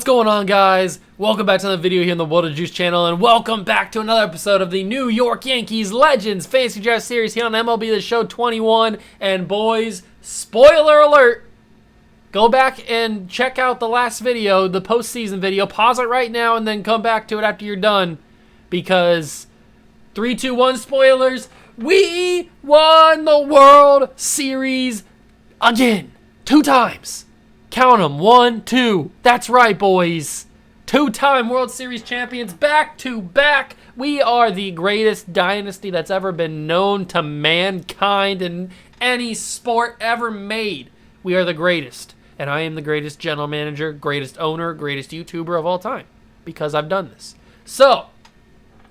going on, guys? Welcome back to another video here on the World of Juice channel, and welcome back to another episode of the New York Yankees Legends Fantasy Draft Series here on MLB The Show 21. And boys, spoiler alert, go back and check out the last video, the postseason video. Pause it right now and then come back to it after you're done, because 3, 2, 1 spoilers. We won the World Series again, 2 times. Count them, 1, 2. That's right, boys. 2-time World Series champions, back to back. We are the greatest dynasty that's ever been known to mankind in any sport ever made. We are the greatest, and I am the greatest general manager, greatest owner, greatest YouTuber of all time, because I've done this. So,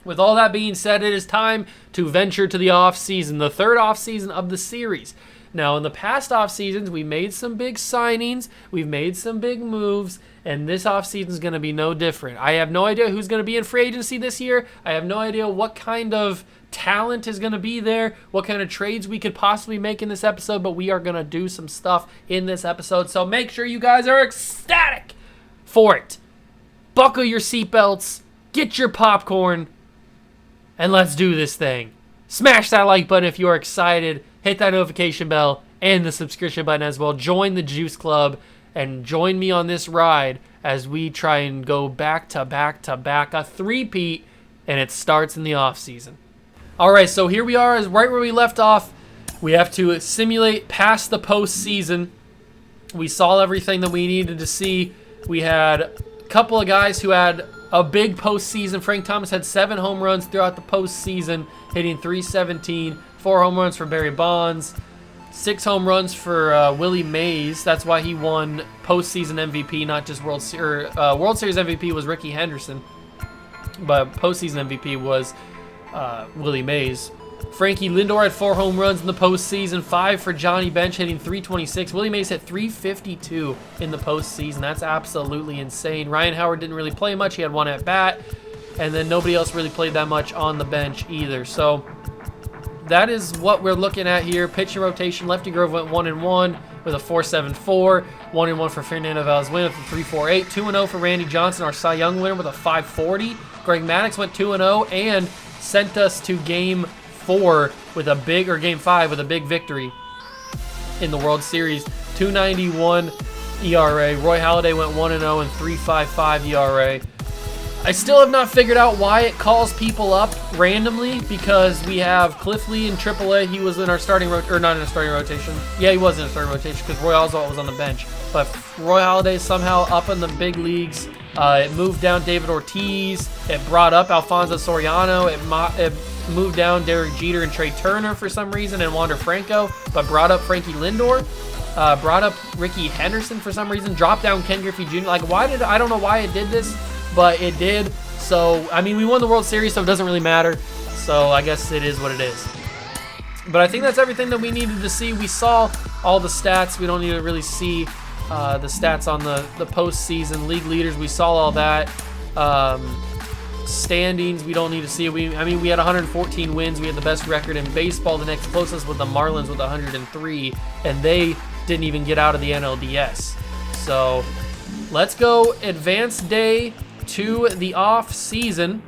with all that being said, it is time to venture to the off season, the third off season of the series. Now, in the past off seasons, we made some big signings, we've made some big moves, and this off season is going to be no different. I have no idea who's going to be in free agency this year. I have no idea what kind of talent is going to be there, what kind of trades we could possibly make in this episode, but we are going to do some stuff in this episode, so make sure you guys are ecstatic for it. Buckle your seatbelts, get your popcorn, and let's do this thing. Smash that like button if you are excited. Hit that notification bell and the subscription button as well. Join the Juice Club and join me on this ride as we try and go back to back to back, a three-peat, and it starts in the off season. All right, so here we are, is right where we left off. We have to simulate past the postseason. We saw everything that we needed to see. We had a couple of guys who had a big postseason. Frank Thomas had 7 home runs throughout the postseason, hitting .317. 4 home runs for Barry Bonds, 6 home runs for Willie Mays. That's why he won postseason MVP, not just World Series. World Series MVP was Ricky Henderson, but postseason MVP was Willie Mays. Frankie Lindor had 4 home runs in the postseason, 5 for Johnny Bench, hitting .326. Willie Mays hit .352 in the postseason. That's absolutely insane. Ryan Howard didn't really play much. He had 1 at bat, and then nobody else really played that much on the bench either. So that is what we're looking at here. Pitching rotation, Lefty Grove went 1-1 with a 4.74. 1-1 for Fernando Valenzuela with a 3.48. 2-0 for Randy Johnson, our Cy Young winner, with a 5.40. Greg Maddux went 2-0 and sent us to Game 4 with a big, or Game 5 with a big victory in the World Series. 2.91 ERA. Roy Halladay went 1-0 and 3.55 ERA. I still have not figured out why it calls people up randomly, because we have Cliff Lee in AAA. He was in our starting or not in a starting rotation. Yeah, he was in a starting rotation because Roy Oswalt was on the bench. But Roy Halladay somehow up in the big leagues. It moved down David Ortiz. It brought up Alfonso Soriano. It moved down Derek Jeter and Trey Turner for some reason, and Wander Franco, but brought up Frankie Lindor. Brought up Ricky Henderson for some reason. Dropped down Ken Griffey Jr. Like, I don't know why it did this, but it did. So, I mean, we won the World Series, so it doesn't really matter. So, I guess it is what it is. But I think that's everything that we needed to see. We saw all the stats. We don't need to really see the stats on the postseason. League leaders, we saw all that. Standings, we don't need to see. We had 114 wins. We had the best record in baseball. The next closest was the Marlins with 103, and they didn't even get out of the NLDS. So, let's go advanced day to the off season.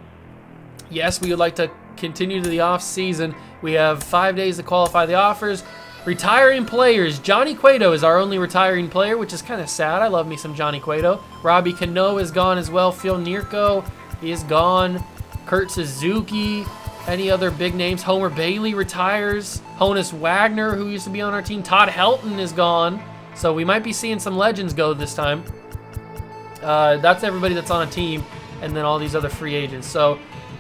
Yes, we would like to continue to the off season. We have 5 days to qualify the offers. Retiring players. Johnny Cueto is our only retiring player, which is kind of sad. I love me some Johnny Cueto. Robbie Cano is gone as well. Phil Nierko, he is gone. Kurt Suzuki. Any other big names? Homer Bailey retires. Honus Wagner, who used to be on our team. Todd Helton is gone. So we might be seeing some legends go this time. That's everybody that's on a team, and then all these other free agents. So,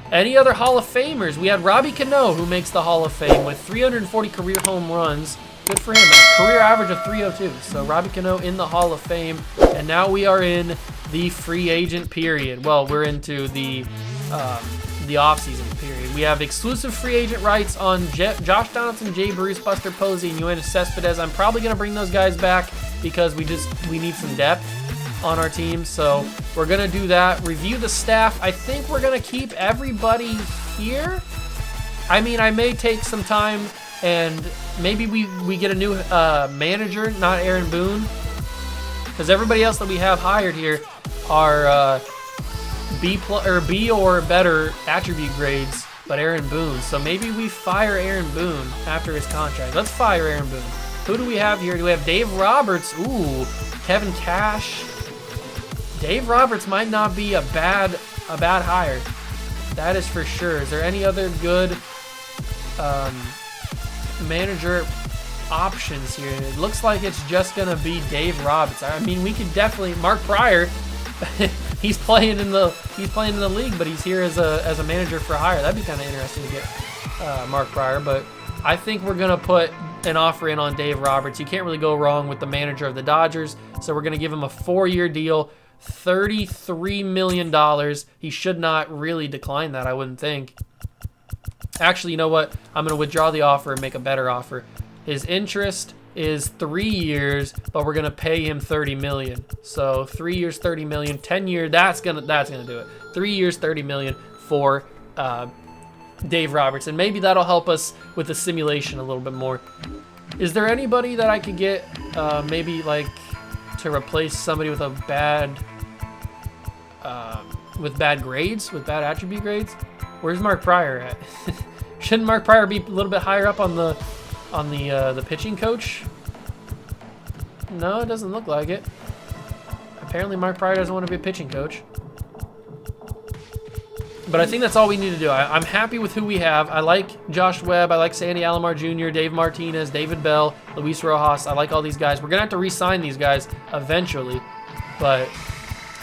any other Hall of Famers? We had Robbie Cano, who makes the Hall of Fame with 340 career home runs. Good for him. A career average of 302. So, Robbie Cano in the Hall of Fame. And now we are in the free agent period. Well, we're into the offseason period. We have exclusive free agent rights on Josh Donaldson, Jay Bruce, Buster Posey, and Yoenis Cespedes. I'm probably going to bring those guys back because we need some depth on our team, so we're gonna do that. Review the staff. I think we're gonna keep everybody here. I mean, I may take some time and maybe we get a new manager, not Aaron Boone, because everybody else that we have hired here are B or better attribute grades, but Aaron Boone. So maybe we fire Aaron Boone after his contract. Let's fire Aaron Boone. Who do we have here? Do we have Dave Roberts? Ooh, Kevin Cash. Dave Roberts might not be a bad hire. That is for sure. Is there any other good manager options here? It looks like it's just gonna be Dave Roberts. I mean, we could definitely Mark Pryor. he's playing in the league, but he's here as a manager for hire. That'd be kind of interesting to get Mark Pryor. But I think we're gonna put an offer in on Dave Roberts. You can't really go wrong with the manager of the Dodgers. So we're gonna give him a 4-year deal, $33 million. He should not really decline that, I wouldn't think. Actually, you know what? I'm gonna withdraw the offer and make a better offer. His interest is 3 years, but we're gonna pay him $30 million. So 3 years, $30 million. 10 years, that's gonna do it. 3 years, $30 million for Dave Roberts, and maybe that'll help us with the simulation a little bit more. Is there anybody that I could get, maybe like to replace somebody with a with bad grades, with bad attribute grades? Where's Mark Pryor at? Shouldn't Mark Pryor be a little bit higher up on the pitching coach? No, it doesn't look like it. Apparently Mark Pryor doesn't want to be a pitching coach. But I think that's all we need to do. I'm happy with who we have. I like Josh Webb. I like Sandy Alomar Jr., Dave Martinez, David Bell, Luis Rojas. I like all these guys. We're going to have to re-sign these guys eventually. But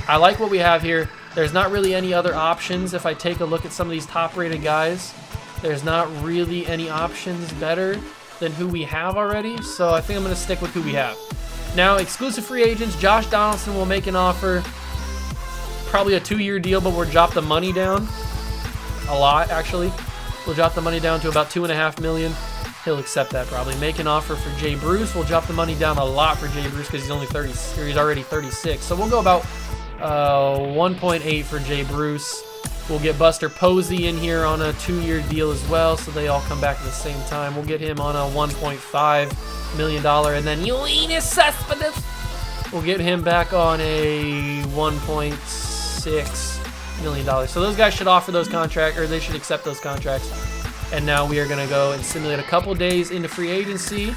I like what we have here. There's not really any other options. If I take a look at some of these top-rated guys, there's not really any options better than who we have already. So I think I'm going to stick with who we have. Now, exclusive free agents, Josh Donaldson will make an offer. Probably a 2-year deal, but we'll drop the money down a lot, actually. We'll drop the money down to about $2.5 million. He'll accept that probably. Make an offer for Jay Bruce. We'll drop the money down a lot for Jay Bruce because he's only 30, or he's already 36. So we'll go about 1.8 for Jay Bruce. We'll get Buster Posey in here on a 2-year deal as well, so they all come back at the same time. We'll get him on a $1.5 million, and then Yoenis Cespedes, we'll get him back on a $1.6 million. So those guys should offer those contracts, or they should accept those contracts. And now we are going to go and simulate a couple days into free agency,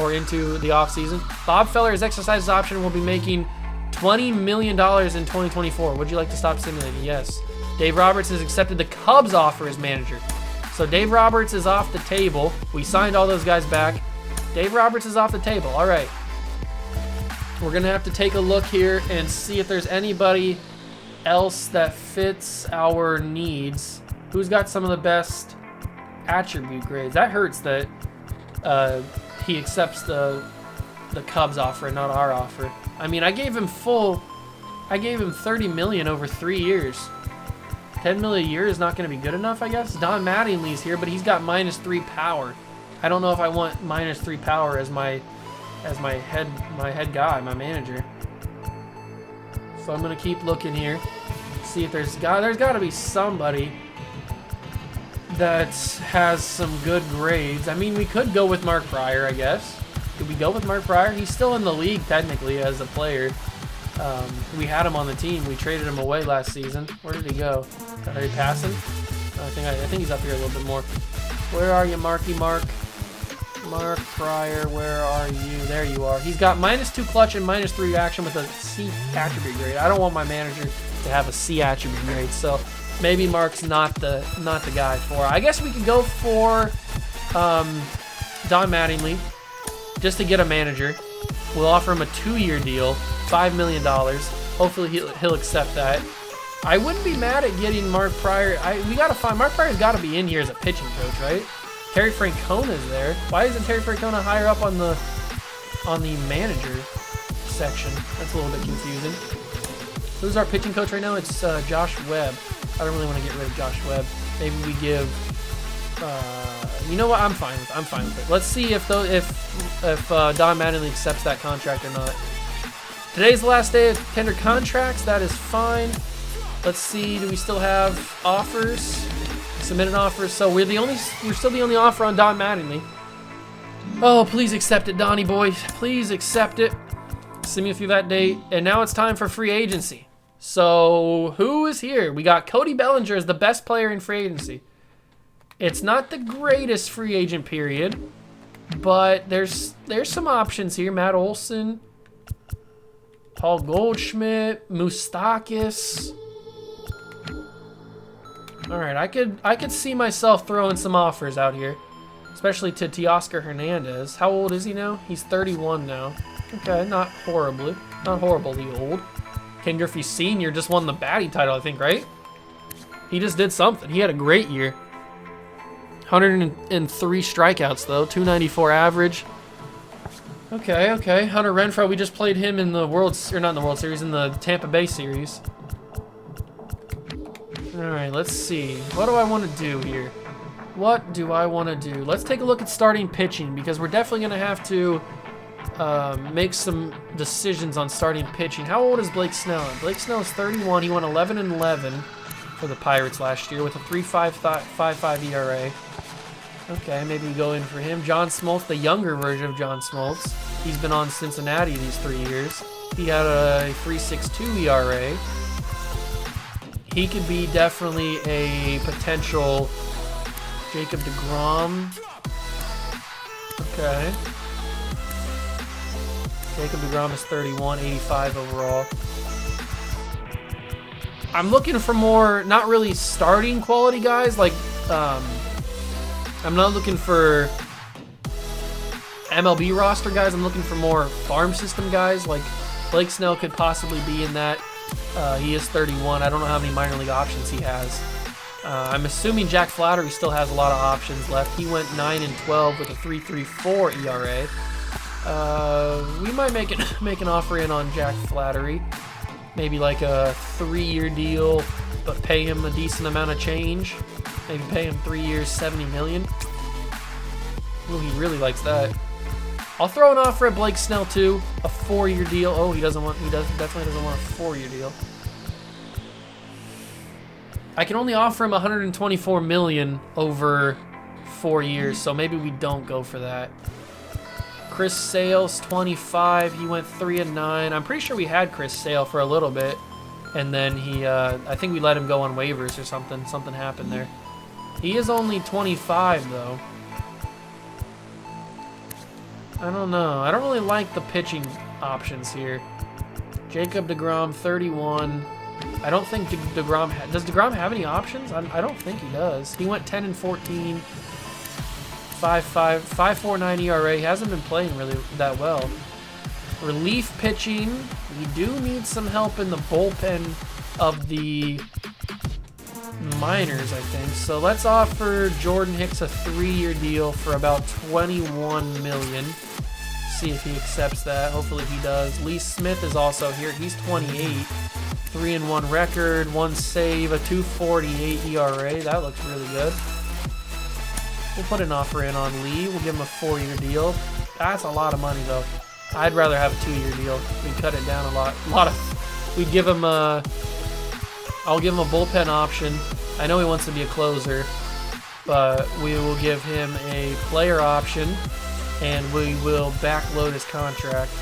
or into the offseason. Bob Feller has exercised his option and will be making $20 million in 2024. Would you like to stop simulating? Yes. Dave Roberts has accepted the Cubs offer as manager. So Dave Roberts is off the table. We signed all those guys back. Dave Roberts is off the table. All right. We're going to have to take a look here and see if there's anybody else that fits our needs. Who's got some of the best attribute grades? That hurts that he accepts the Cubs offer and not our offer. I mean, I gave him $30 million over 3 years. $10 million a year is not going to be good enough, I guess. Don Mattingly's here, but he's got -3 power. I don't know if I want -3 power as my head guy, my manager. So I'm gonna keep looking here, see if there's got to be somebody that has some good grades. I mean, we could go with Mark Pryor, I guess. Could we go with Mark Pryor? He's still in the league technically as a player. We had him on the team. We traded him away last season. Where did he go? Are you passing? I think he's up here a little bit more. Where are you, Marky Mark? Mark Pryor, where are you? There you are. He's got -2 clutch and -3 action with a C attribute grade. I don't want my manager to have a C attribute grade, so maybe Mark's not the guy for. I guess we could go for Don Mattingly just to get a manager. We'll offer him a 2-year deal, $5 million. Hopefully he'll accept that. I wouldn't be mad at getting Mark Pryor. We gotta find Mark Pryor's got to be in here as a pitching coach, right? Terry Francona's there. Why isn't Terry Francona higher up on the manager section? That's a little bit confusing. Who's our pitching coach right now? It's Josh Webb. I don't really want to get rid of Josh Webb. Maybe we give. You know what? I'm fine with it. Let's see if Don Mattingly accepts that contract or not. Today's the last day of tender contracts. That is fine. Let's see. Do we still have offers? Submitted offers. So we're still the only offer on Don Mattingly. Oh, please accept it, Donnie boy. Please accept it. Send me a few that date. And now it's time for free agency. So who is here? We got Cody Bellinger as the best player in free agency. It's not the greatest free agent period, but there's some options here. Matt Olson, Paul Goldschmidt, Moustakis. All right, I could see myself throwing some offers out here, especially to Teoscar Hernandez. How old is he now? He's 31 now. Okay, not horribly old. Ken Griffey Sr. just won the batting title, I think, right? He just did something. He had a great year. 103 strikeouts, though. 294 average. Okay. Hunter Renfroe, we just played him in the not in the World Series, in the Tampa Bay series. All right, let's see. What do I want to do here? What do I want to do? Let's take a look at starting pitching, because we're definitely going to have to make some decisions on starting pitching. How old is Blake Snell? Blake Snell is 31. He went 11-11 for the Pirates last year with a 3.55 ERA. Okay, maybe we go in for him. John Smoltz, the younger version of John Smoltz. He's been on Cincinnati these 3 years. He had a 3.62 ERA. He could be definitely a potential Jacob deGrom. Okay. Jacob deGrom is 31, 85 overall. I'm looking for more, not really starting quality guys. Like, I'm not looking for MLB roster guys. I'm looking for more farm system guys. Like, Blake Snell could possibly be in that. He is 31. I don't know how many minor league options he has. I'm assuming Jack Flaherty still has a lot of options left. He went 9-12 with a 3.34 ERA. We might make an offer in on Jack Flaherty. Maybe like a 3-year deal, but pay him a decent amount of change. Maybe pay him 3 years, $70 million. Ooh, he really likes that. I'll throw an offer at Blake Snell too, a 4-year deal. Oh, he definitely doesn't want a 4-year deal. I can only offer him $124 million over 4 years, so maybe we don't go for that. Chris Sale's 25. He went 3-9. I'm pretty sure we had Chris Sale for a little bit, and then I think we let him go on waivers or something. Something happened there. He is only 25 though. I don't know. I don't really like the pitching options here. Jacob deGrom, 31. I don't think deGrom does deGrom have any options? I don't think he does. He went 10-14, 5.49 ERA. He hasn't been playing really that well. Relief pitching. We do need some help in the bullpen of the minors, I think. So let's offer Jordan Hicks a 3-year deal for about $21 million. See if he accepts that. Hopefully he does. Lee Smith is also here. He's 28. 3-1 record, 1 save, a 2.48 ERA. That looks really good. We'll put an offer in on Lee. We'll give him a 4-year deal. That's a lot of money though. I'd rather have a 2-year deal. We'd cut it down a lot. We'd give him a. I'll give him a bullpen option. I know he wants to be a closer, but we will give him a player option, and we will backload his contract.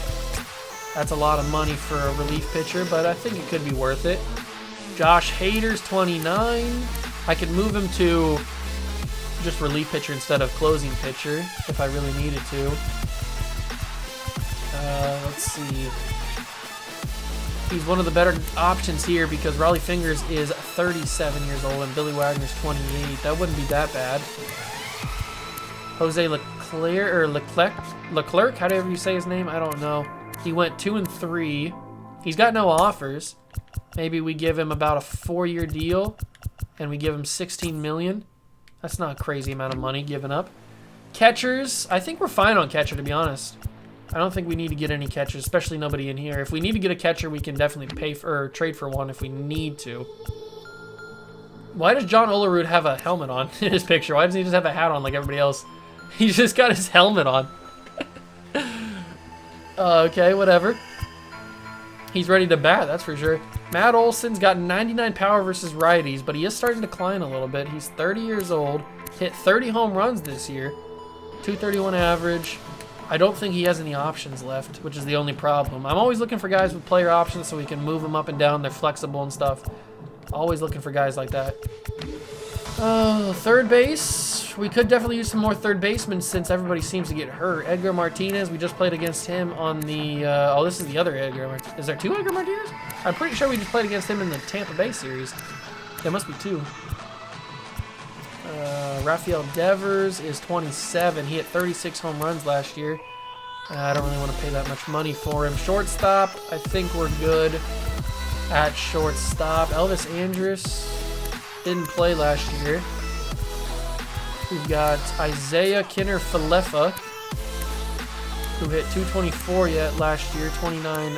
That's a lot of money for a relief pitcher, but I think it could be worth it. Josh Hader's 29. I could move him to just relief pitcher instead of closing pitcher if I really needed to. Let's see. He's one of the better options here because Raleigh Fingers is 37 years old and Billy Wagner's 28. That wouldn't be that bad. Jose Leclerc, however you say his name, I don't know. He went 2-3. He's got no offers. Maybe we give him about a 4-year deal and we give him $16 million. That's not a crazy amount of money given up. Catchers, I think we're fine on catcher, to be honest. I don't think we need to get any catchers, especially nobody in here. If we need to get a catcher, we can definitely pay for or trade for one if we need to. Why does John Olerud have a helmet on in his picture? Why doesn't he just have a hat on like everybody else? He's just got his helmet on. Okay, whatever. He's ready to bat, that's for sure. Matt Olson's got 99 power versus righties, but he is starting to decline a little bit. He's 30 years old, hit 30 home runs this year, 231 average. I don't think he has any options left, which is the only problem. I'm always looking for guys with player options so we can move them up and down. They're flexible and stuff. Always looking for guys like that. Third base. We could definitely use some more third basemen since everybody seems to get hurt. Edgar Martinez, we just played against him on the... oh, this is the other Edgar Martinez. Is there two Edgar Martinez? I'm pretty sure we just played against him in the Tampa Bay series. There must be two. Rafael Devers is 27. He hit 36 home runs last year. I don't really want to pay that much money for him. Shortstop, I think we're good at shortstop. Elvis Andrus didn't play last year. We've got Isaiah Kinner-Falefa, who hit 224 yet last year, 29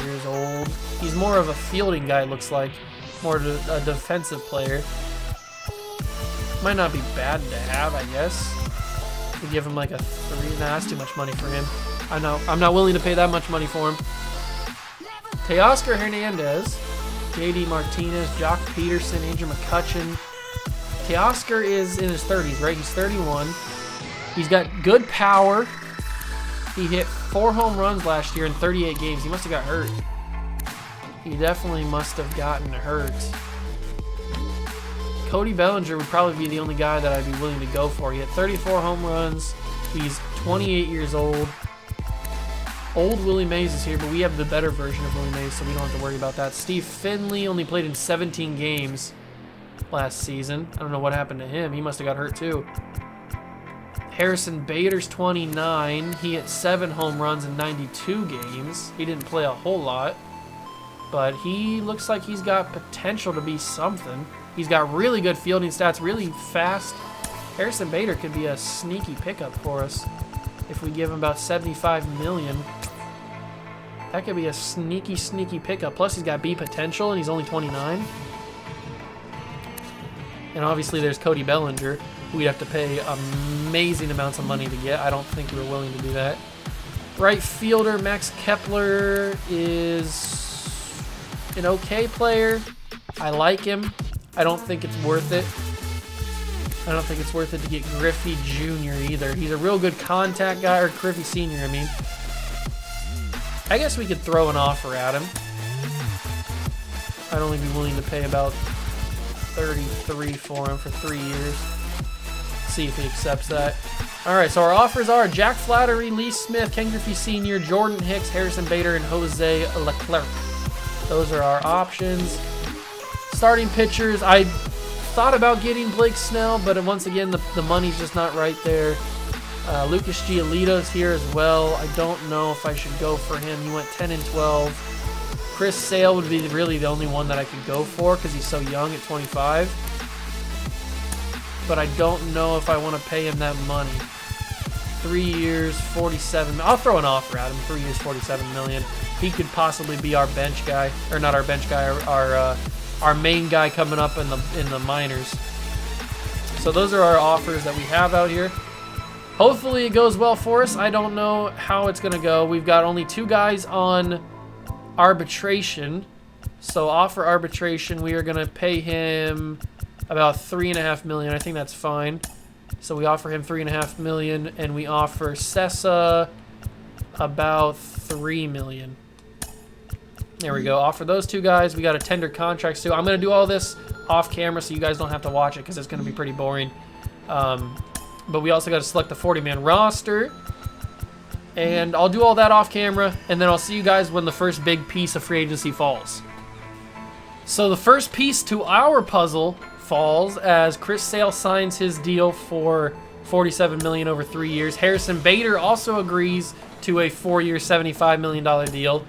years old. He's more of a fielding guy, looks like. More of a defensive player. Might not be bad to have, I guess. We give him like a 3. Nah, that's too much money for him. I know. I'm not willing to pay that much money for him. Teoscar Hernandez, JD Martinez, Jock Peterson, Andrew McCutcheon. Teoscar is in his 30s, right? He's 31. He's got good power. He hit 4 home runs last year in 38 games. He must have got hurt. He definitely must have gotten hurt. Cody Bellinger would probably be the only guy that I'd be willing to go for. He hit 34 home runs. He's 28 years old. Old Willie Mays is here, but we have the better version of Willie Mays, so we don't have to worry about that. Steve Finley only played in 17 games last season. I don't know what happened to him. He must have got hurt too. Harrison Bader's 29. He hit 7 home runs in 92 games. He didn't play a whole lot, but he looks like he's got potential to be something. He's got really good fielding stats, really fast. Harrison Bader could be a sneaky pickup for us if we give him about $75 million. That could be a sneaky, sneaky pickup. Plus, he's got B potential, and he's only 29. And obviously, there's Cody Bellinger, who we'd have to pay amazing amounts of money to get. I don't think we're willing to do that. Right fielder, Max Kepler is an okay player. I like him. I don't think it's worth it. I don't think it's worth it to get Griffey Jr. either. He's a real good contact guy, or Griffey Sr., I mean. I guess we could throw an offer at him. I'd only be willing to pay about $33 for him for 3 years. See if he accepts that. All right, so our offers are Jack Flattery, Lee Smith, Ken Griffey Sr., Jordan Hicks, Harrison Bader, and Jose Leclerc. Those are our options. Starting pitchers, I thought about getting Blake Snell, but once again, the money's just not right there. Lucas Giolito's here as well. I don't know if I should go for him. He went 10 and 12. Chris Sale would be really the only one that I could go for because he's so young at 25. But I don't know if I want to pay him that money. 3 years, 47. I'll throw an offer at him. 3 years, 47 million. He could possibly be our bench guy, or not our bench guy, our main guy coming up in the minors. So those are our offers that we have out here. Hopefully it goes well for us. I don't know how it's gonna go. We've got only 2 guys on arbitration. So offer arbitration, we are gonna pay him about $3.5 million. I think that's fine. So we offer him $3.5 million, and we offer Sessa about $3 million. There we go. Offer those 2 guys. We got a tender contract too. I'm going to do all this off camera so you guys don't have to watch it because it's going to be pretty boring. But we also got to select the 40-man roster. And I'll do all that off camera, and then I'll see you guys when the first big piece of free agency falls. So the first piece to our puzzle falls as Chris Sale signs his deal for $47 million over 3 years. Harrison Bader also agrees to a 4-year, $75 million deal.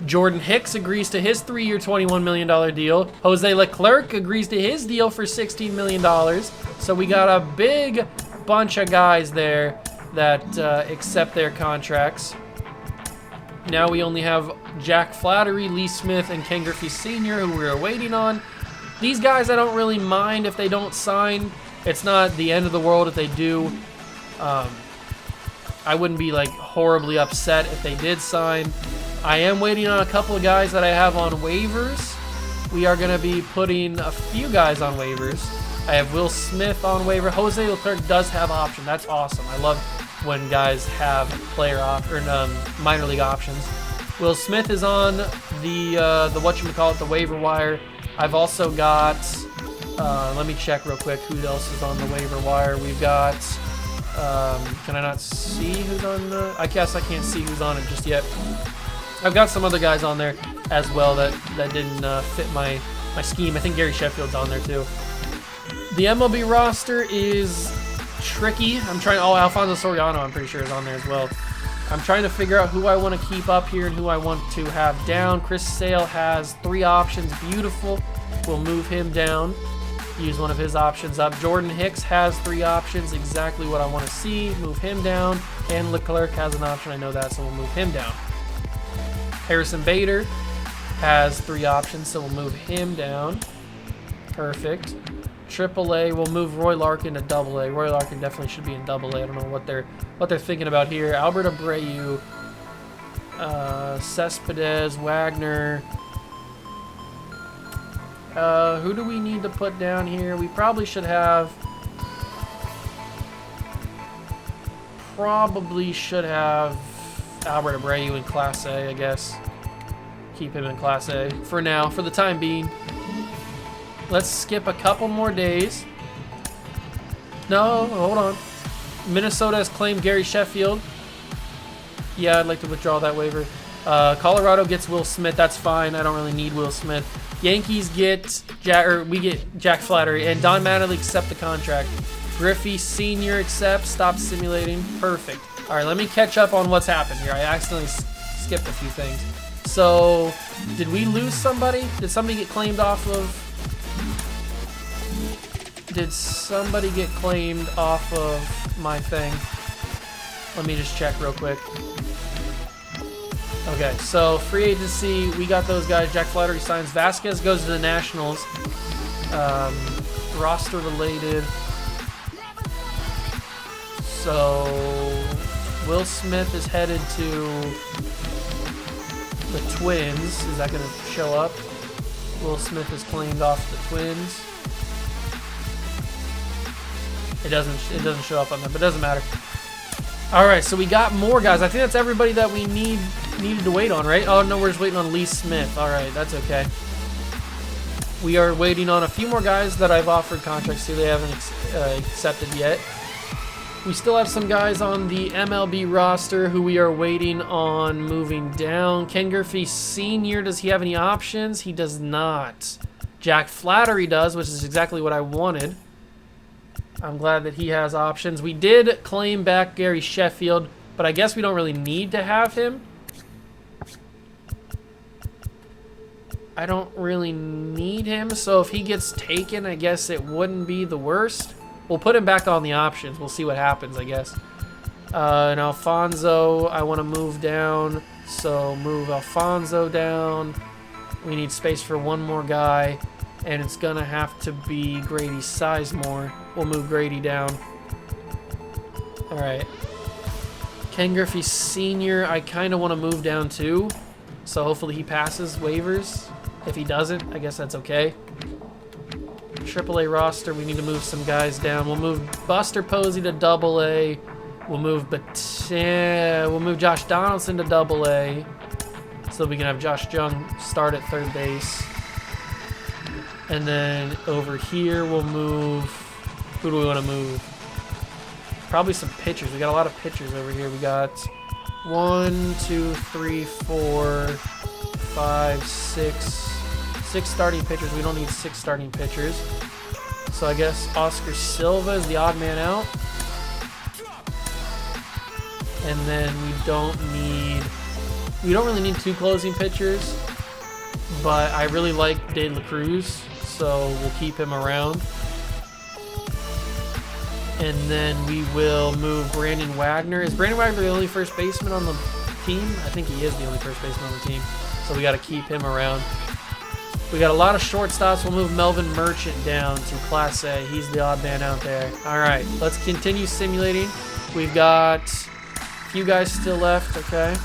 Jordan Hicks agrees to his 3-year, $21 million deal. Jose Leclerc agrees to his deal for $16 million. So we got a big bunch of guys there that accept their contracts. Now we only have Jack Flattery, Lee Smith, and Ken Griffey Sr., who we're waiting on. These guys I don't really mind if they don't sign. It's not the end of the world if they do. I wouldn't be like horribly upset if they did sign. I am waiting on a couple of guys that I have on waivers. We are going to be putting a few guys on waivers. I have Will Smith on waiver. Jose Leclerc does have option. That's awesome. I love when guys have minor league options. Will Smith is on the whatchamacallit, the waiver wire. I've also got, let me check real quick who else is on the waiver wire. We've got, can I not see who's on the, I guess I can't see who's on it just yet. I've got some other guys on there as well that didn't fit my scheme. I think Gary Sheffield's on there too. The MLB roster is tricky. I'm trying, Alfonso Soriano I'm pretty sure is on there as well. I'm trying to figure out who I want to keep up here and who I want to have down. Chris Sale has 3 options. Beautiful. We'll move him down. Use one of his options up. Jordan Hicks has 3 options. Exactly what I want to see. Move him down. And Leclerc has an option. I know that, so we'll move him down. Harrison Bader has 3 options, so we'll move him down. Perfect. AAA, we'll move Roy Larkin to AA. Roy Larkin definitely should be in AA. I don't know what they're thinking about here. Albert Abreu, Cespedes, Wagner. Who do we need to put down here? We probably should have Albert Abreu in Class A, I guess. Keep him in Class A for now, for the time being. Let's skip a couple more days. No, hold on. Minnesota has claimed Gary Sheffield. Yeah, I'd like to withdraw that waiver. Colorado gets Will Smith. That's fine. I don't really need Will Smith. Yankees get we get Jack Flattery, and Don Mattingly accept the contract. Griffey Sr. accepts. Stop simulating. Perfect. All right, let me catch up on what's happened here. I accidentally skipped a few things. So, did we lose somebody? Did somebody get claimed off of? Did somebody get claimed off of my thing? Let me just check real quick. Okay, so free agency, we got those guys. Jack Flattery signs. Vasquez goes to the Nationals. Roster related. So Will Smith is headed to the Twins. Is that going to show up? Will Smith is claimed off the Twins. It doesn't show up on there, but it doesn't matter. All right, so we got more guys. I think that's everybody that we needed to wait on, right? Oh no, we're just waiting on Lee Smith. All right, that's okay. We are waiting on a few more guys that I've offered contracts to. They haven't accepted yet. We still have some guys on the MLB roster who we are waiting on moving down. Ken Griffey Sr., does he have any options? He does not. Jack Flattery does, which is exactly what I wanted. I'm glad that he has options. We did claim back Gary Sheffield, but I guess we don't really need to have him. I don't really need him, so if he gets taken, I guess it wouldn't be the worst. We'll put him back on the options. We'll see what happens, I guess. And Alfonso, I want to move down, so move Alfonso down. We need space for one more guy, and it's going to have to be Grady Sizemore. We'll move Grady down. All right. Ken Griffey Sr., I kind of want to move down too, so hopefully he passes waivers. If he doesn't, I guess that's okay. AAA roster, we need to move some guys down. We'll move Buster Posey to AA. We'll move Josh Donaldson to AA, so we can have Josh Jung start at third base. And then over here, we'll move. Who do we want to move? Probably some pitchers. We got a lot of pitchers over here. We got 1, 2, 3, 4, 5, 6 starting pitchers. We don't need 6 starting pitchers. So I guess Oscar Silva is the odd man out. And then we don't really need 2 closing pitchers, but I really like De La Cruz, so we'll keep him around. And then we will move Brandon Wagner. Is Brandon Wagner the only first baseman on the team? I think he is the only first baseman on the team, so we got to keep him around. We got a lot of shortstops. We'll move Melvin Merchant down to Class A. He's the odd man out there. All right, let's continue simulating. We've got a few guys still left, okay.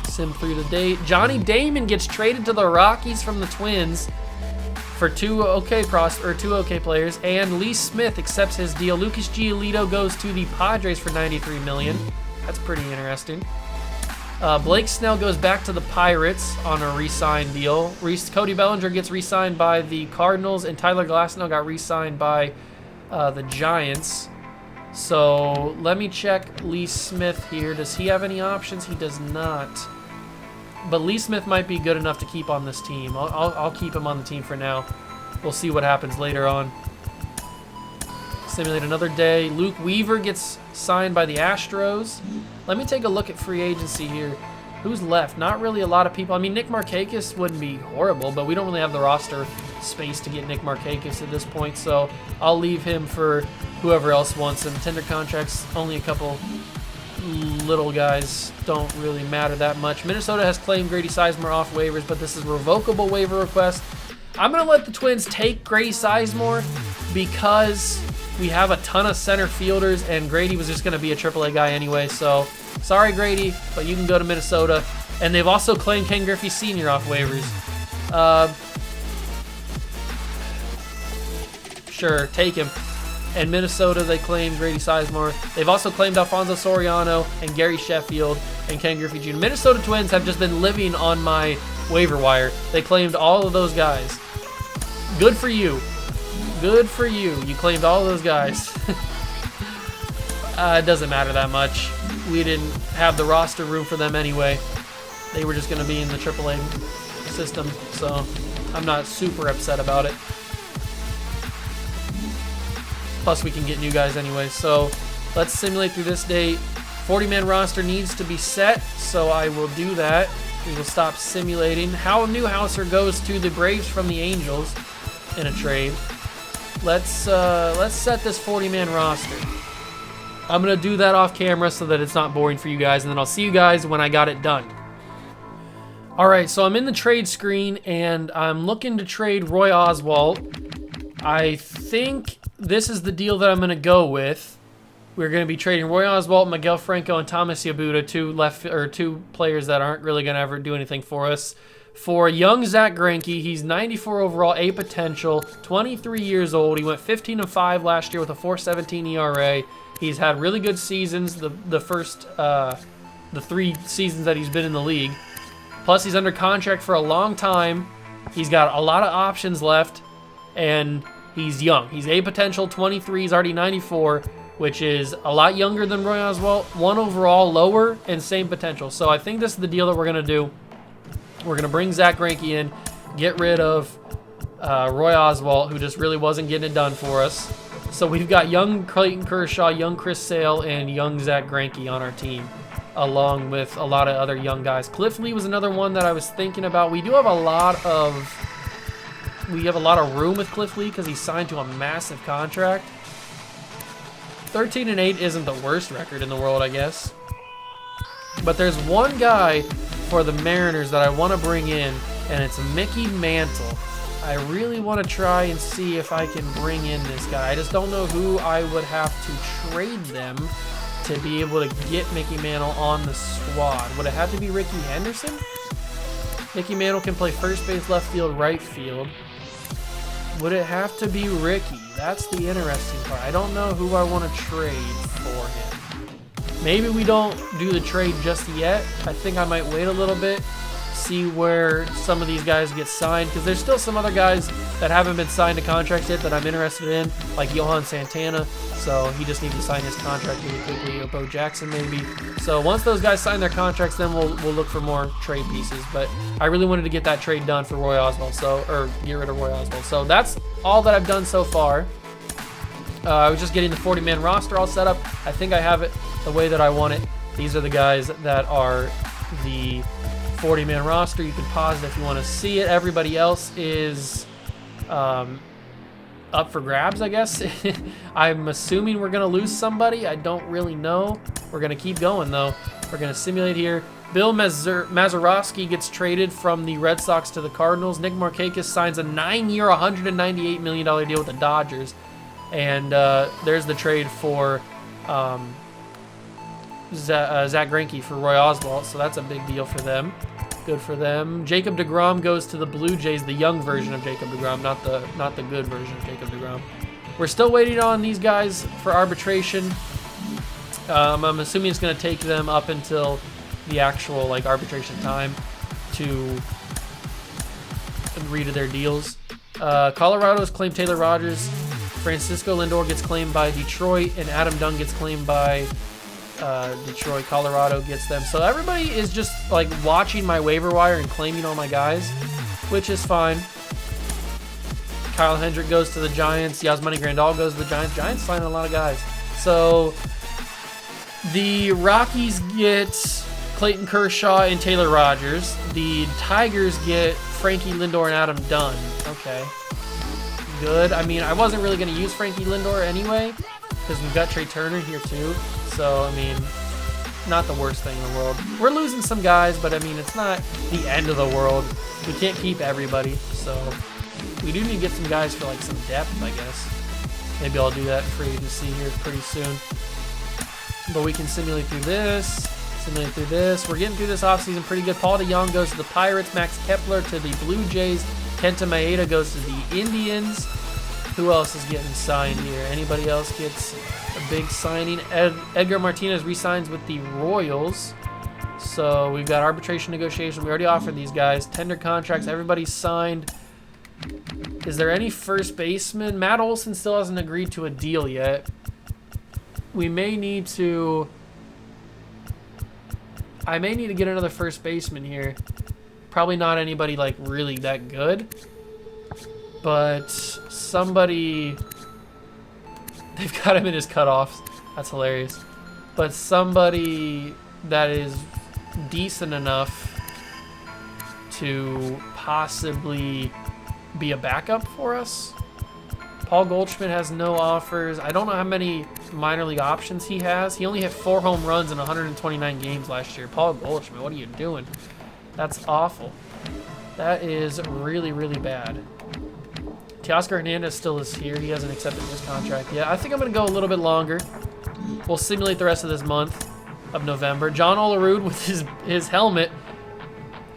Sim through the date. Johnny Damon gets traded to the Rockies from the Twins for two okay players, and Lee Smith accepts his deal. Lucas Giolito goes to the Padres for $93 million. That's pretty interesting. Blake Snell goes back to the Pirates on a re-sign deal. Cody Bellinger gets re-signed by the Cardinals, and Tyler Glasnow got re-signed by the Giants. So let me check Lee Smith here. Does he have any options? He does not. But Lee Smith might be good enough to keep on this team. I'll keep him on the team for now. We'll see what happens later on. Simulate another day. Luke Weaver gets signed by the Astros. Let me take a look at free agency here. Who's left? Not really a lot of people. I mean, Nick Markakis wouldn't be horrible, but we don't really have the roster space to get Nick Markakis at this point, so I'll leave him for whoever else wants him. Tender contracts, only a couple little guys, don't really matter that much. Minnesota has claimed Grady Sizemore off waivers, but this is a revocable waiver request. I'm going to let the Twins take Grady Sizemore because we have a ton of center fielders, and Grady was just going to be a AAA guy anyway. So, sorry, Grady, but you can go to Minnesota. And they've also claimed Ken Griffey Sr. off waivers. Sure, take him. And Minnesota, they claimed Grady Sizemore. They've also claimed Alfonso Soriano and Gary Sheffield and Ken Griffey Jr. Minnesota Twins have just been living on my waiver wire. They claimed all of those guys. Good for you. Good for you. You claimed all of those guys. It doesn't matter that much. We didn't have the roster room for them anyway. They were just going to be in the AAA system, so I'm not super upset about it. Plus, we can get new guys anyway. So let's simulate through this date. 40-man roster needs to be set, so I will do that. We will stop simulating. Hal Newhouser goes to the Braves from the Angels in a trade. Let's set this 40-man roster. I'm gonna do that off camera so that it's not boring for you guys, and then I'll see you guys when I got it done. All right, so I'm in the trade screen, and I'm looking to trade Roy Oswalt. I think this is the deal that I'm going to go with. We're going to be trading Roy Oswalt, Miguel Franco, and Thomas Yabuda, two players that aren't really going to ever do anything for us. For young Zach Greinke, he's 94 overall, A potential, 23 years old. He went 15-5 last year with a 4.17 ERA. He's had really good seasons the 3 seasons that he's been in the league. Plus, he's under contract for a long time. He's got a lot of options left, and he's young. He's A potential, 23. He's already 94, which is a lot younger than Roy Oswalt. 1 overall, lower, and same potential. So I think this is the deal that we're going to do. We're going to bring Zach Greinke in, get rid of Roy Oswalt, who just really wasn't getting it done for us. So we've got young Clayton Kershaw, young Chris Sale, and young Zach Greinke on our team, along with a lot of other young guys. Cliff Lee was another one that I was thinking about. We have a lot of room with Cliff Lee because he's signed to a massive contract. 13-8 isn't the worst record in the world, I guess. But there's one guy for the Mariners that I want to bring in, and it's Mickey Mantle. I really want to try and see if I can bring in this guy. I just don't know who I would have to trade them to be able to get Mickey Mantle on the squad. Would it have to be Ricky Henderson? Mickey Mantle can play first base, left field, right field. Would it have to be Ricky? That's the interesting part. I don't know who I want to trade for him. Maybe we don't do the trade just yet. I think I might wait a little bit, see where some of these guys get signed, because there's still some other guys that haven't been signed to contracts yet that I'm interested in, like Johan Santana. So he just needs to sign his contract really quickly, or Bo Jackson maybe. So once those guys sign their contracts, then we'll look for more trade pieces. But I really wanted to get that trade done for Roy Oswalt, or get rid of Roy Oswalt. So that's all that I've done so far. I was just getting the 40-man roster all set up. I think I have it the way that I want it. These are the guys that are the 40-man roster. You can pause it if you want to see it. Everybody else is up for grabs, I guess. I'm assuming we're going to lose somebody. I don't really know. We're going to keep going, though. We're going to simulate here. Bill Mazeroski gets traded from the Red Sox to the Cardinals. Nick Markakis signs a 9-year, $198 million deal with the Dodgers. And there's the trade for Zach Greinke for Roy Oswalt, so that's a big deal for them. Good for them. Jacob deGrom goes to the Blue Jays, the young version of Jacob deGrom, not the good version of Jacob deGrom. We're still waiting on these guys for arbitration. I'm assuming it's going to take them up until the actual arbitration time to agree to their deals. Colorado's claimed Taylor Rogers. Francisco Lindor gets claimed by Detroit, and Adam Dunn gets claimed by Detroit. Colorado gets them. So everybody is just watching my waiver wire and claiming all my guys, which is fine. Kyle Hendrick goes to the Giants. Yasmani Grandal goes to the Giants. Giants signing a lot of guys. So the Rockies get Clayton Kershaw and Taylor Rogers. The Tigers get Frankie Lindor and Adam Dunn. Okay. Good. I mean, I wasn't really going to use Frankie Lindor anyway, because we've got Trey Turner here too. So, I mean, not the worst thing in the world. We're losing some guys, but I mean, it's not the end of the world. We can't keep everybody, so we do need to get some guys for some depth, I guess. Maybe I'll do that in free agency here pretty soon. But we can simulate through this. We're getting through this offseason pretty good. Paul DeJong goes to the Pirates. Max Kepler to the Blue Jays. Kenta Maeda goes to the Indians. Who else is getting signed here? Anybody else gets a big signing? Edgar Martinez re-signs with the Royals. So we've got arbitration negotiation. We already offered these guys. Tender contracts. Everybody's signed. Is there any first baseman? Matt Olson still hasn't agreed to a deal yet. We may need to... I may need to get another first baseman here. Probably not anybody really that good. But somebody... They've got him in his cutoffs. That's hilarious. But somebody that is decent enough to possibly be a backup for us. Paul Goldschmidt has no offers. I don't know how many minor league options he has. He only hit 4 home runs in 129 games last year. Paul Goldschmidt, what are you doing? That's awful. That is really, really bad. Teoscar Hernandez still is here. He hasn't accepted his contract yet. I think I'm going to go a little bit longer. We'll simulate the rest of this month of November. John Olerud with his helmet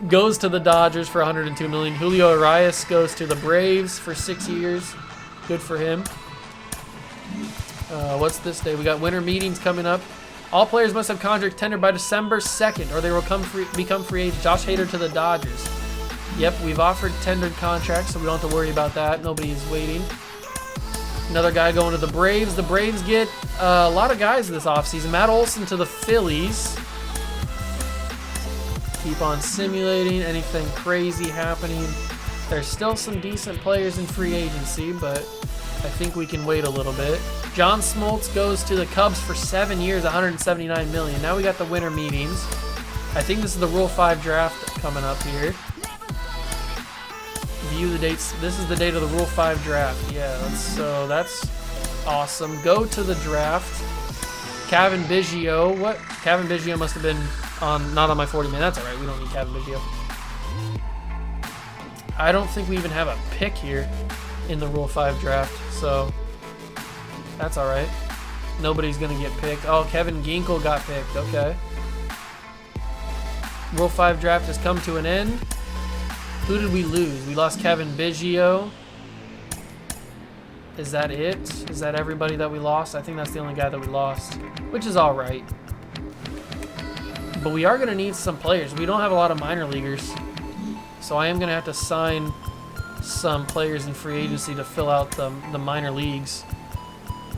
goes to the Dodgers for $102 million. Julio Arias goes to the Braves for 6 years. Good for him. What's this day? We got winter meetings coming up. All players must have contract tendered by December 2nd, or they will become free agents. Josh Hader to the Dodgers. Yep, we've offered tendered contracts, so we don't have to worry about that. Nobody is waiting. Another guy going to the Braves. The Braves get a lot of guys this offseason. Matt Olson to the Phillies. Keep on simulating. Anything crazy happening? There's still some decent players in free agency, but I think we can wait a little bit. John Smoltz goes to the Cubs for 7 years, $179 million. Now we got the winter meetings. I think this is the Rule 5 draft coming up here. View the dates. This is the date of the Rule 5 draft. Yeah, so that's awesome. Go to the draft. Kevin Biggio. What? Kevin Biggio must have been not on my 40 man. That's all right. We don't need Kevin Biggio. I don't think we even have a pick here in the Rule 5 draft, so that's all right. Nobody's going to get picked. Oh, Kevin Ginkel got picked. Okay. Rule 5 draft has come to an end. Who did we lose? We lost Kevin Biggio. Is that it? Is that everybody that we lost? I think that's the only guy that we lost, which is all right. But we are going to need some players. We don't have a lot of minor leaguers. So I am going to have to sign some players in free agency to fill out the minor leagues.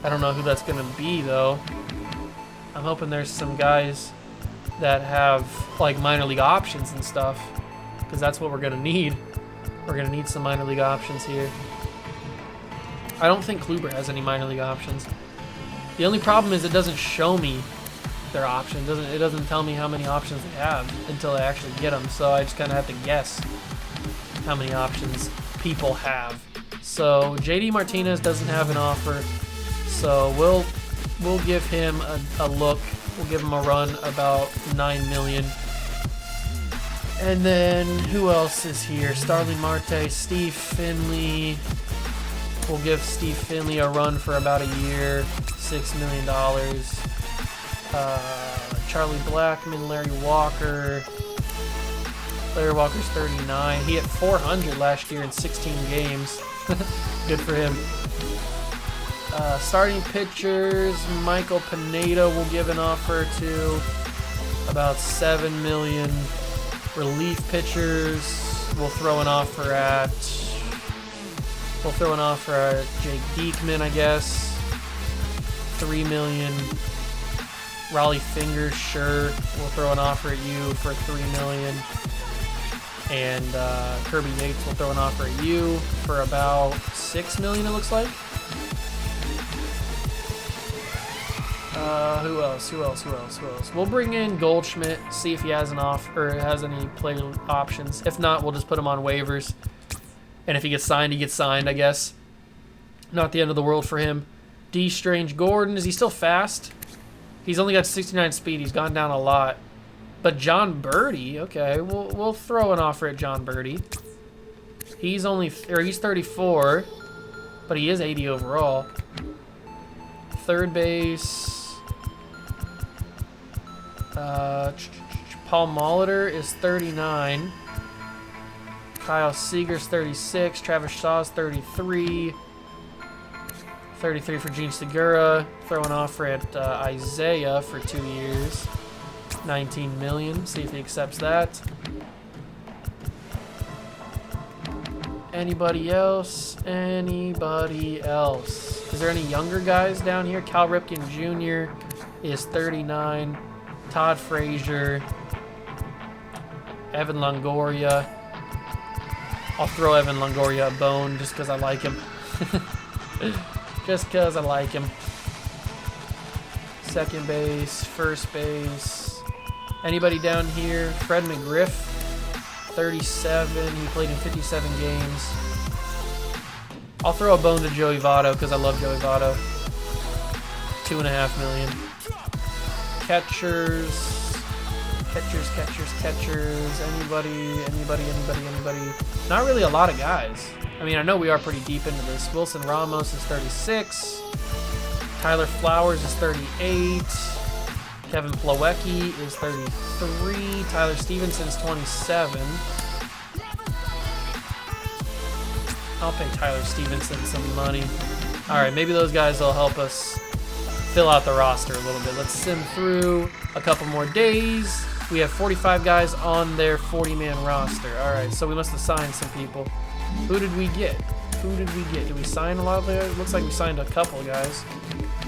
I don't know who that's going to be, though. I'm hoping there's some guys that have minor league options and stuff, because that's what we're going to need. We're going to need some minor league options here. I don't think Kluber has any minor league options. The only problem is it doesn't show me their options. It doesn't tell me how many options they have until I actually get them. So I just kind of have to guess how many options people have. So JD Martinez doesn't have an offer. So we'll give him a look. We'll give him a run about $9 million. And then who else is here? Starling Marte, Steve Finley. We'll give Steve Finley a run for about a year, $6 million. Charlie Blackmon, Larry Walker. Larry Walker's 39. He hit 400 last year in 16 games. Good for him. Starting pitchers, Michael Pineda will give an offer to about $7 million. Relief pitchers, we'll throw an offer at Jake Diekman, I guess. $3 million. Raleigh Fingers, sure. We'll throw an offer at you for $3 million. And Kirby Yates will throw an offer at you for about $6 million, it looks like. Who else? We'll bring in Goldschmidt, see if he has an offer or has any play options. If not, we'll just put him on waivers. And if he gets signed, he gets signed, I guess. Not the end of the world for him. D. Strange Gordon, is he still fast? He's only got 69 speed. He's gone down a lot. But John Birdie, okay, we'll throw an offer at John Birdie. He's 34, but he is 80 overall. Third base. Paul Molitor is 39. Kyle Seager's 36. Travis Shaw's 33. 33 for Gene Segura. Throw an offer at Isaiah for 2 years. $19 million. See if he accepts that. Anybody else? Anybody else? Is there any younger guys down here? Cal Ripken Jr. is 39. Todd Frazier. Evan Longoria. I'll throw Evan Longoria a bone just because I like him. Just because I like him. Second base, first base. Anybody down here? Fred McGriff, 37. He played in 57 games. I'll throw a bone to Joey Votto because I love Joey Votto. $2.5 million. Catchers. Anybody. Not really a lot of guys. I mean, I know we are pretty deep into this. Wilson Ramos is 36. Tyler Flowers is 38. Kevin Plawecki is 33. Tyler Stevenson's 27. I'll pay Tyler Stevenson some money. All right, maybe those guys will help us fill out the roster a little bit. Let's sim through a couple more days. We have 45 guys on their 40-man roster. All right, so we must have signed some people. Who did we get? Did we sign a lot of them? It looks like we signed a couple guys.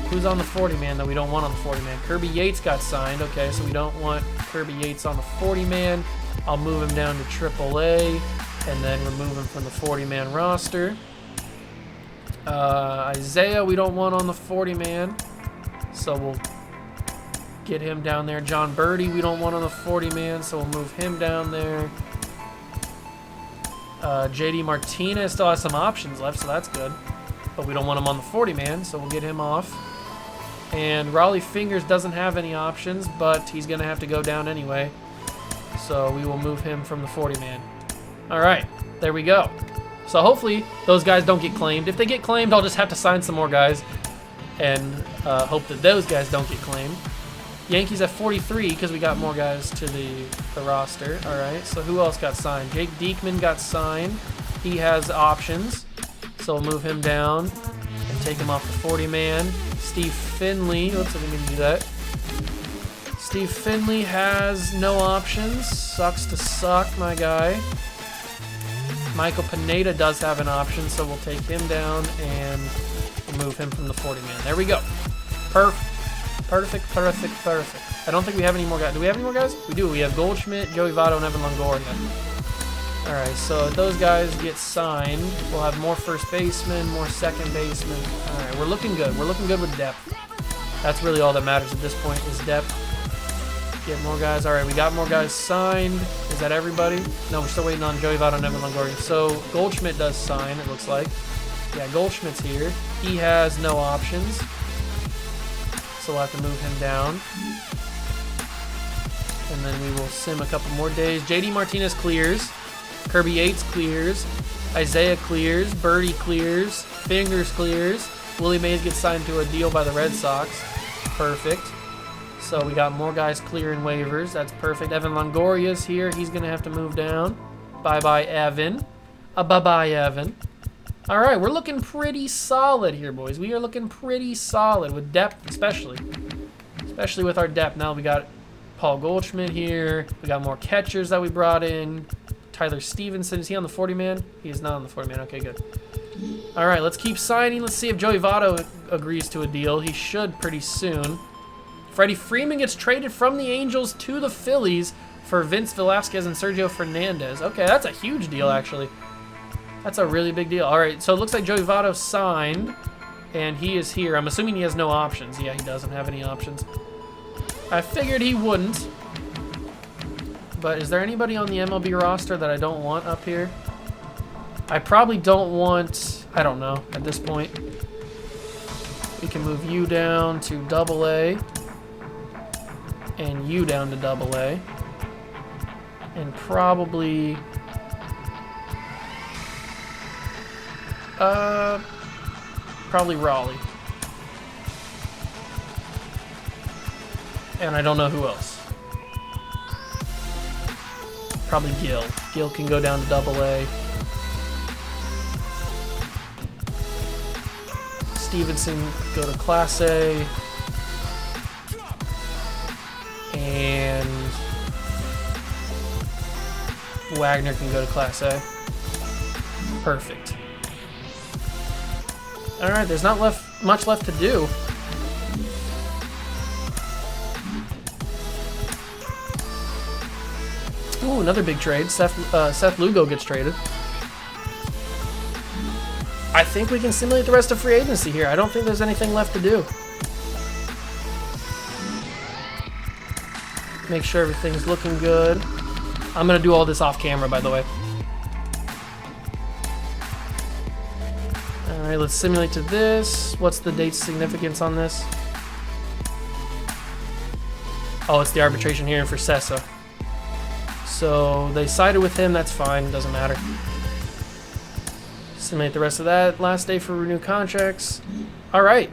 Who's on the 40-man that we don't want on the 40-man? Kirby Yates got signed. Okay, so we don't want Kirby Yates on the 40-man. I'll move him down to AAA and then remove him from the 40-man roster. Isaiah, we don't want on the 40-man, so we'll get him down there. John Birdie, we don't want on the 40-man, so we'll move him down there. JD Martinez still has some options left, so that's good. But we don't want him on the 40-man, so we'll get him off. And Raleigh Fingers doesn't have any options, but he's going to have to go down anyway. So we will move him from the 40-man. All right, there we go. So hopefully those guys don't get claimed. If they get claimed, I'll just have to sign some more guys and hope that those guys don't get claimed. Yankees at 43 because we got more guys to the roster. All right, so who else got signed? Jake Diekman got signed. He has options, so we'll move him down and take him off the 40-man. Steve Finley, oops, I didn't mean to do that. Steve Finley has no options. Sucks to suck, my guy. Michael Pineda does have an option, so we'll take him down and remove him from the 40-man. There we go. Perfect. I don't think we have any more guys. Do we have any more guys? We do. We have Goldschmidt, Joey Votto, and Evan Longoria. All right, so those guys get signed. We'll have more first basemen, more second basemen. All right, we're looking good. We're looking good with depth. That's really all that matters at this point is depth. Get more guys. All right, we got more guys signed. Is that everybody? No, we're still waiting on Joey Votto and Evan Longoria. So Goldschmidt does sign, it looks like. Yeah, Goldschmidt's here. He has no options. So we'll have to move him down. And then we will sim a couple more days. JD Martinez clears. Kirby Yates clears. Isaiah clears. Birdie clears. Fingers clears. Willie Mays gets signed to a deal by the Red Sox. Perfect. So we got more guys clearing waivers. That's perfect. Evan Longoria's here. He's going to have to move down. Bye-bye, Evan. Bye-bye, Evan. All right, we're looking pretty solid here, boys. We are looking pretty solid with depth, especially with our depth. Now we got Paul Goldschmidt here. We got more catchers that we brought in. Tyler Stevenson, is he on the 40-man? He is not on the 40-man. Okay, good. All right, let's keep signing. Let's see if Joey Votto agrees to a deal. He should pretty soon. Freddie Freeman gets traded from the Angels to the Phillies for Vince Velasquez and Sergio Fernandez. Okay, that's a huge deal, actually. That's a really big deal. All right, so it looks like Joey Votto signed, and he is here. I'm assuming he has no options. Yeah, he doesn't have any options. I figured he wouldn't. But is there anybody on the MLB roster that I don't want up here? I probably don't want, I don't know, at this point. We can move you down to AA. And you down to AA. And probably... probably Raleigh. And I don't know who else. Probably Gil. Gil can go down to AA. Stevenson go to Class A. And Wagner can go to Class A. Perfect. All right, there's not much left to do. Ooh, another big trade. Seth Lugo gets traded. I think we can simulate the rest of free agency here. I don't think there's anything left to do. Make sure everything's looking good. I'm going to do all this off camera, by the way. All right, let's simulate to this. What's the date significance on this? Oh, it's the arbitration hearing for Sessa. So they sided with him. That's fine. Doesn't matter. Simulate the rest of that. Last day for renew contracts. All right.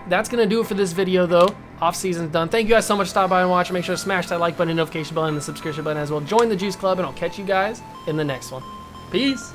That's going to do it for this video, though. Off season's done. Thank you guys so much for stopping by and watching. Make sure to smash that like button, notification bell, and the subscription button as well. Join the Juice Club, and I'll catch you guys in the next one. Peace.